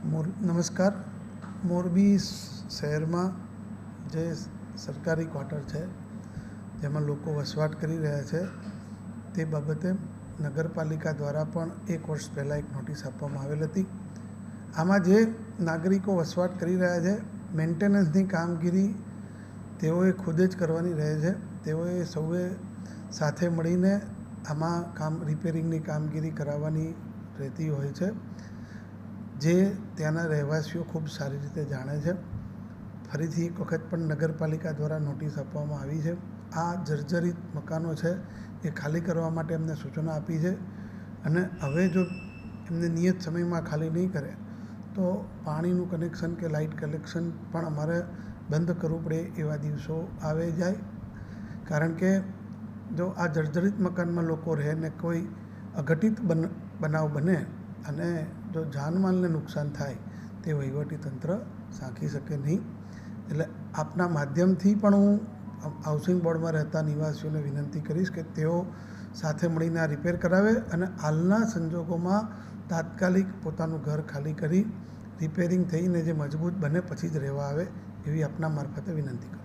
નમસ્કાર. મોરબી શહેરમાં જે સરકારી ક્વાર્ટર છે જેમાં લોકો વસવાટ કરી રહ્યા છે તે બાબતે નગરપાલિકા દ્વારા પણ 1 વર્ષ પહેલાં એક નોટિસ આપવામાં આવેલ હતી. આમાં જે નાગરિકો વસવાટ કરી રહ્યા છે મેન્ટેનન્સની કામગીરી તેઓએ ખુદ જ કરવાની રહે છે. તેઓએ સૌએ સાથે મળીને આમાં રિપેરિંગની કામગીરી કરાવવાની રહેતી હોય છે, જે ત્યાંના રહેવાસીઓ ખૂબ સારી રીતે જાણે છે. ફરીથી એક વખત પણ નગરપાલિકા દ્વારા નોટિસ આપવામાં આવી છે. આ જર્જરિત મકાનો છે એ ખાલી કરવા માટે એમને સૂચના આપી છે અને હવે જો એમને નિયત સમયમાં ખાલી નહીં કરે તો પાણીનું કનેક્શન કે લાઇટ કનેક્શન પણ અમારે બંધ કરવું પડે એવા દિવસો આવે જાય. કારણ કે જો આ જર્જરિત મકાનમાં લોકો રહે ને કોઈ અઘટિત બનાવ બને અને જો જાનમાલને નુકસાન થાય તે વહીવટીતંત્ર સાંખી શકે નહીં. એટલે આપના માધ્યમથી પણ હું હાઉસિંગ બોર્ડમાં રહેતા નિવાસીઓને વિનંતી કરીશ કે તેઓ સાથે મળીને આ રિપેર કરાવે અને હાલના સંજોગોમાં તાત્કાલિક પોતાનું ઘર ખાલી કરી રિપેરિંગ થઈને જે મજબૂત બને પછી જ રહેવા આવે એવી આપના મારફતે વિનંતી કરું.